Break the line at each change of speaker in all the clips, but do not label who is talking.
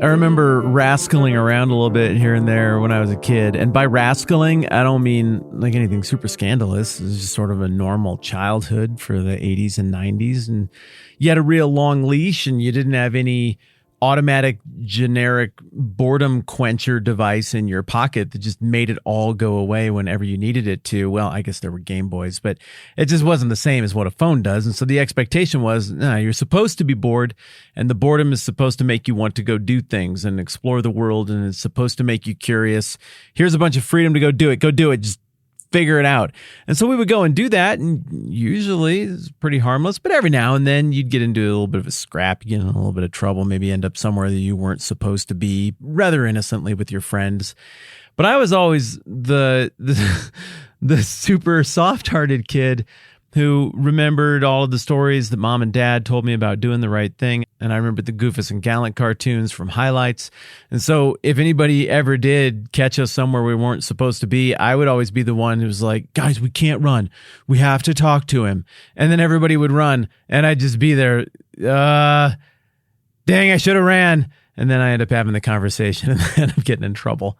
I remember rascaling around a little bit here and there when I was a kid. And by rascaling, I don't mean like anything super scandalous. It's just sort of a normal childhood for the 80s and 90s. And you had a real long leash and you didn't have any automatic generic boredom quencher device in your pocket that just made it all go away whenever you needed it to. Well, I guess there were Game Boys, but it just wasn't the same as what a phone does. And so the expectation was, you're supposed to be bored, and the boredom is supposed to make you want to go do things and explore the world, and it's supposed to make you curious. Here's a bunch of freedom to go do it. Go do it. Just figure it out. And so we would go and do that, and usually it's pretty harmless, but every now and then you'd get into a little bit of a scrap, you get in a little bit of trouble, maybe end up somewhere that you weren't supposed to be, rather innocently with your friends. But I was always the super soft-hearted kid who remembered all of the stories that mom and dad told me about doing the right thing. And I remembered the Goofus and Gallant cartoons from highlights. And so if anybody ever did catch us somewhere we weren't supposed to be, I would always be the one who was like, guys, we can't run. We have to talk to him. And then everybody would run and I'd just be there. Dang, I should have ran. And then I end up having the conversation and end up getting in trouble.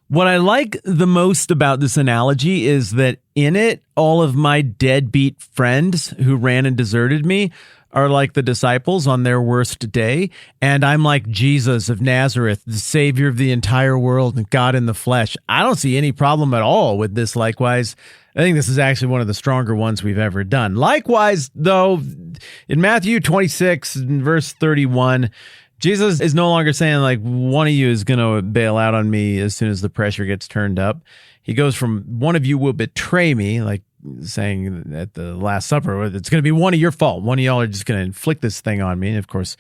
What I like the most about this analogy is that in it, all of my deadbeat friends who ran and deserted me are like the disciples on their worst day. And I'm like Jesus of Nazareth, the savior of the entire world and God in the flesh. I don't see any problem at all with this. Likewise, I think this is actually one of the stronger ones we've ever done. Likewise, though, in Matthew 26 and verse 31, Jesus is no longer saying like one of you is going to bail out on me as soon as the pressure gets turned up. He goes from one of you will betray me, like saying at the Last Supper, it's going to be one of your fault. One of y'all are just going to inflict this thing on me. And of course,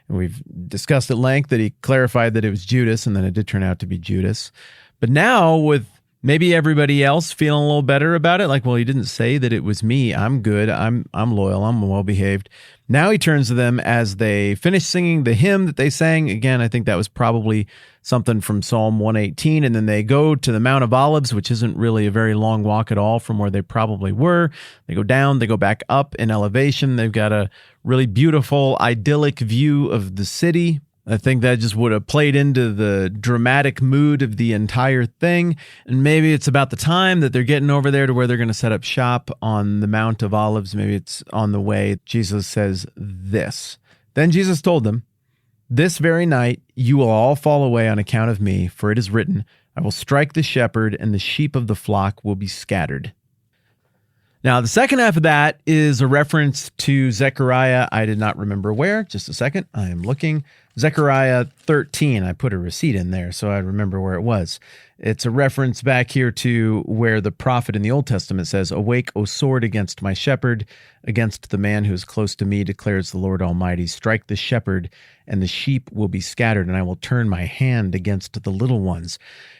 we've discussed at length that he clarified that it was Judas, and then it did turn out to be Judas. But now with maybe everybody else feeling a little better about it, like, well, he didn't say that it was me. I'm good. I'm loyal. I'm well-behaved. Now he turns to them as they finish singing the hymn that they sang. Again, I think that was probably something from Psalm 118. And then they go to the Mount of Olives, which isn't really a very long walk at all from where they probably were. They go down, they go back up in elevation. They've got a really beautiful, idyllic view of the city. I think that just would have played into the dramatic mood of the entire thing. And maybe it's about the time that they're getting over there to where they're going to set up shop on the Mount of Olives. Maybe it's on the way. Jesus says this. Then Jesus told them, "This very night you will all fall away on account of me, for it is written, I will strike the shepherd and the sheep of the flock will be scattered." Now, the second half of that is a reference to Zechariah. I did not remember where. Just a second. I am looking. Zechariah 13. I put a receipt in there so I remember where it was. It's a reference back here to where the prophet in the Old Testament says, "Awake, O sword, against my shepherd, against the man who is close to me, declares the Lord Almighty. Strike the shepherd, and the sheep will be scattered, and I will turn my hand against the little ones."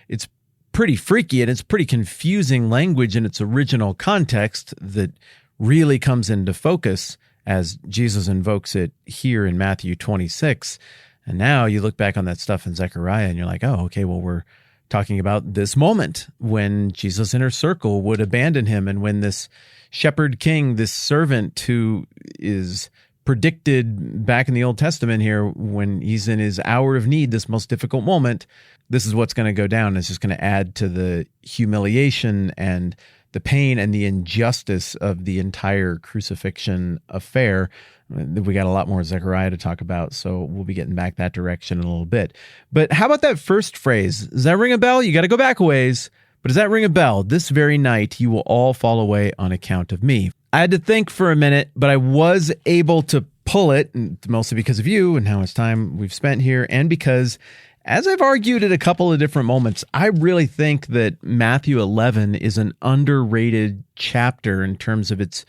It's pretty freaky, and it's pretty confusing language in its original context that really comes into focus as Jesus invokes it here in Matthew 26. And now you look back on that stuff in Zechariah and you're like, oh, okay, well, we're talking about this moment when Jesus' inner circle would abandon him, and when this shepherd king, this servant who is predicted back in the Old Testament here, when he's in his hour of need, this most difficult moment, this is what's going to go down. It's just going to add to the humiliation and the pain and the injustice of the entire crucifixion affair. We got a lot more Zechariah to talk about, so we'll be getting back that direction in a little bit. But how about that first phrase? Does that ring a bell? You got to go back a ways. But does that ring a bell? This very night you will all fall away on account of me. I had to think for a minute, but I was able to pull it, mostly because of you and how much time we've spent here, and because, as I've argued at a couple of different moments, I really think that Matthew 11 is an underrated chapter in terms of its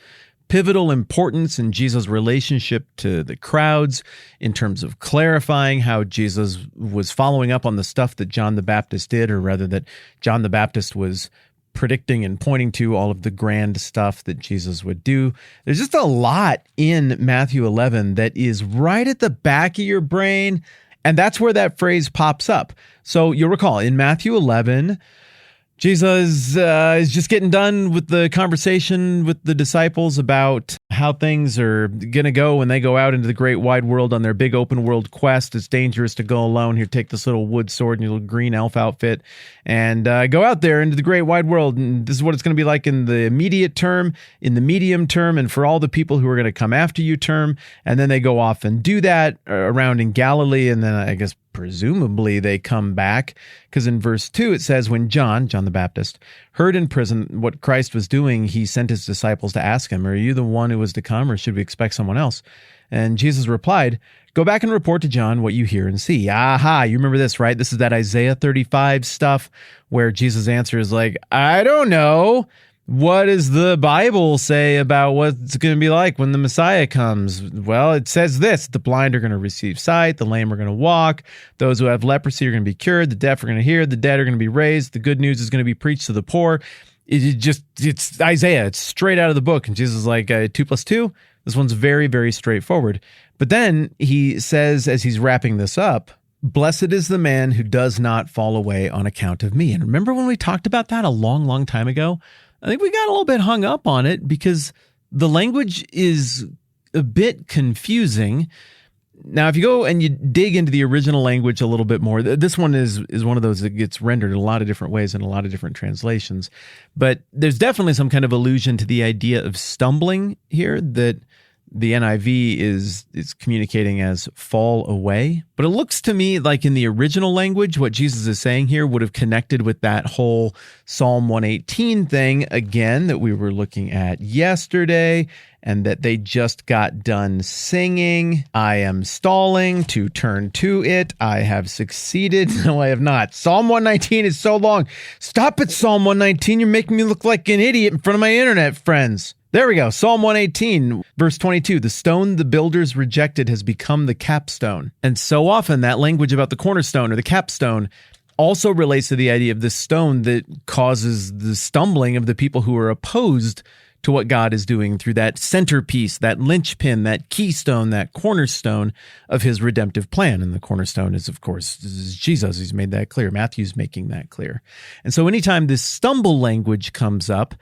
pivotal importance in Jesus' relationship to the crowds, in terms of clarifying how Jesus was following up on the stuff that John the Baptist did, or rather that John the Baptist was predicting and pointing to all of the grand stuff that Jesus would do. There's just a lot in Matthew 11 that is right at the back of your brain, and that's where that phrase pops up. So you'll recall in Matthew 11, Jesus is just getting done with the conversation with the disciples about how things are going to go when they go out into the great wide world on their big open world quest. It's dangerous to go alone. Here, take this little wood sword and your little green elf outfit and go out there into the great wide world. And this is what it's going to be like in the immediate term, in the medium term, and for all the people who are going to come after you term. And then they go off and do that around in Galilee. And then I guess presumably they come back, because in verse 2 it says, when John the Baptist, heard in prison what Christ was doing, he sent his disciples to ask him, are you the one who was to come, or should we expect someone else? And Jesus replied, go back and report to John what you hear and see. Aha, you remember this, right? This is that Isaiah 35 stuff where Jesus' answer is like, I don't know. What does the Bible say about what it's going to be like when the Messiah comes? Well, it says this: the blind are going to receive sight, the lame are going to walk, those who have leprosy are going to be cured, the deaf are going to hear, the dead are going to be raised, the good news is going to be preached to the poor. It's Isaiah. It's straight out of the book. And Jesus is like, 2 + 2? This one's very, very straightforward. But then he says, as he's wrapping this up, blessed is the man who does not fall away on account of me. And remember when we talked about that a long, long time ago? I think we got a little bit hung up on it because the language is a bit confusing. Now, if you go and you dig into the original language a little bit more, this one is one of those that gets rendered in a lot of different ways in a lot of different translations. But there's definitely some kind of allusion to the idea of stumbling here that the NIV is communicating as fall away. But it looks to me like in the original language, what Jesus is saying here would have connected with that whole Psalm 118 thing, again, that we were looking at yesterday, and that they just got done singing. I am stalling to turn to it. I have succeeded. No, I have not. Psalm 119 is so long. Stop it, Psalm 119. You're making me look like an idiot in front of my internet friends. There we go. Psalm 118, verse 22, the stone the builders rejected has become the capstone. And so often that language about the cornerstone or the capstone also relates to the idea of this stone that causes the stumbling of the people who are opposed to what God is doing through that centerpiece, that linchpin, that keystone, that cornerstone of his redemptive plan. And the cornerstone is, of course, Jesus. He's made that clear. Matthew's making that clear. And so anytime this stumble language comes up,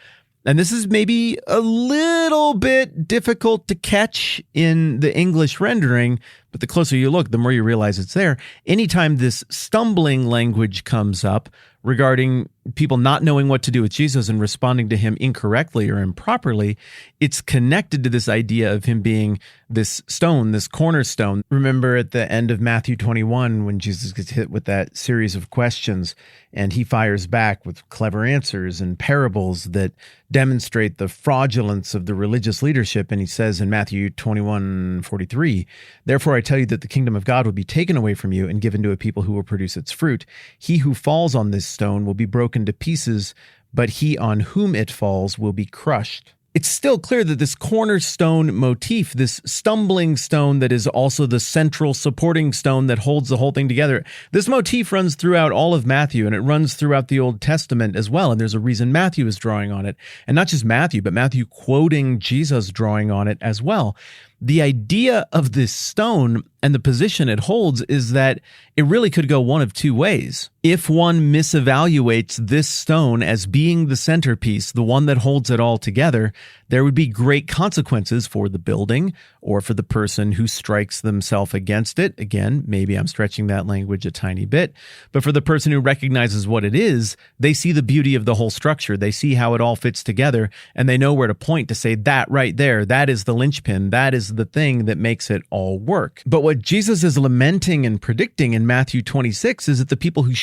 and this is maybe a little bit difficult to catch in the English rendering, but the closer you look, the more you realize it's there. Anytime this stumbling language comes up regarding people not knowing what to do with Jesus and responding to him incorrectly or improperly, it's connected to this idea of him being this stone, this cornerstone. Remember at the end of Matthew 21 when Jesus gets hit with that series of questions and he fires back with clever answers and parables that demonstrate the fraudulence of the religious leadership. And he says in Matthew 21:43, therefore I tell you that the kingdom of God will be taken away from you and given to a people who will produce its fruit. He who falls on this stone will be broken to pieces, but he on whom it falls will be crushed. It's still clear that this cornerstone motif, this stumbling stone that is also the central supporting stone that holds the whole thing together, this motif runs throughout all of Matthew, and it runs throughout the Old Testament as well. And there's a reason Matthew is drawing on it. And not just Matthew, but Matthew quoting Jesus drawing on it as well. The idea of this stone and the position it holds is that it really could go one of two ways. If one misevaluates this stone as being the centerpiece, the one that holds it all together, there would be great consequences for the building or for the person who strikes themselves against it. Again, maybe I'm stretching that language a tiny bit, but for the person who recognizes what it is, they see the beauty of the whole structure. They see how it all fits together, and they know where to point to say that right there, that is the linchpin, that is the thing that makes it all work. But what Jesus is lamenting and predicting in Matthew 26 is that the people who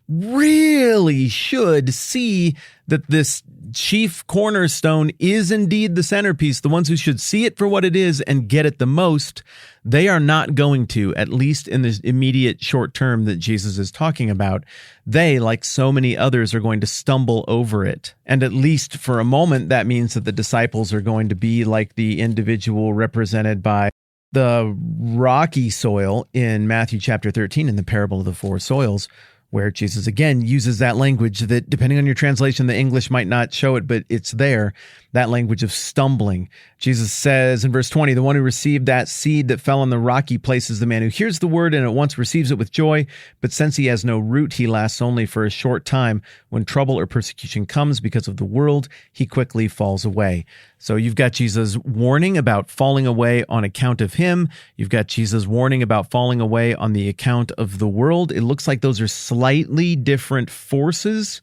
really should see that this chief cornerstone is indeed the centerpiece, the ones who should see it for what it is and get it the most, they are not going to, at least in the immediate short term that Jesus is talking about. They, like so many others, are going to stumble over it. And at least for a moment, that means that the disciples are going to be like the individual represented by the rocky soil in Matthew chapter 13 in the parable of the four soils, where Jesus again uses that language that, depending on your translation, the English might not show it, but it's there, that language of stumbling. Jesus says in verse 20, the one who received that seed that fell on the rocky place is the man who hears the word and at once receives it with joy, but since he has no root, he lasts only for a short time. When trouble or persecution comes because of the world, he quickly falls away. So you've got Jesus warning about falling away on account of him. You've got Jesus warning about falling away on the account of the world. It looks like those are slightly different forces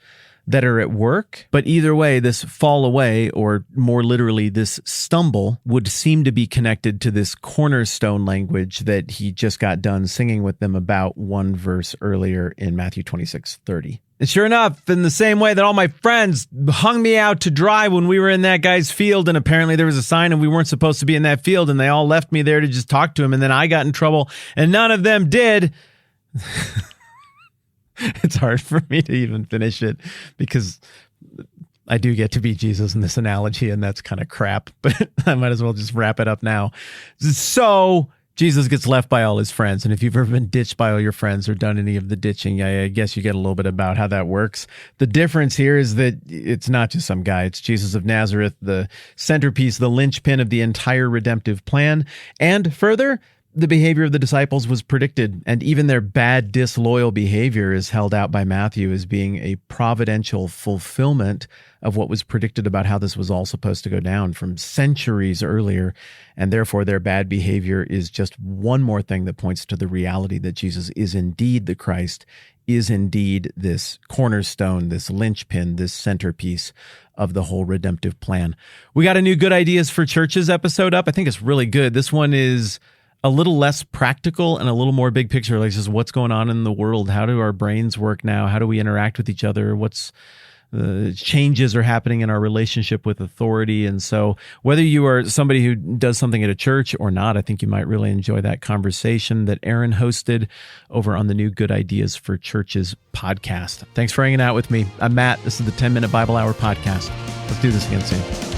that are at work. But either way, this fall away, or more literally, this stumble, would seem to be connected to this cornerstone language that he just got done singing with them about one verse earlier in Matthew 26:30. And sure enough, in the same way that all my friends hung me out to dry when we were in that guy's field, and apparently there was a sign and we weren't supposed to be in that field, and they all left me there to just talk to him, and then I got in trouble, and none of them did. It's hard for me to even finish it because I do get to be Jesus in this analogy, and that's kind of crap, but I might as well just wrap it up now. So Jesus gets left by all his friends, and if you've ever been ditched by all your friends or done any of the ditching, I guess you get a little bit about how that works. The difference here is that it's not just some guy. It's Jesus of Nazareth, the centerpiece, the linchpin of the entire redemptive plan. And further, the behavior of the disciples was predicted, and even their bad, disloyal behavior is held out by Matthew as being a providential fulfillment of what was predicted about how this was all supposed to go down from centuries earlier. And therefore, their bad behavior is just one more thing that points to the reality that Jesus is indeed the Christ, is indeed this cornerstone, this linchpin, this centerpiece of the whole redemptive plan. We got a new Good Ideas for Churches episode up. I think it's really good. This one is a little less practical and a little more big picture, like just what's going on in the world. How do our brains work now? How do we interact with each other? What's changes are happening in our relationship with authority? And so whether you are somebody who does something at a church or not, I think you might really enjoy that conversation that Aaron hosted over on the new Good Ideas for Churches podcast. Thanks for hanging out with me. I'm Matt. This is the 10-Minute Bible Hour podcast. Let's do this again soon.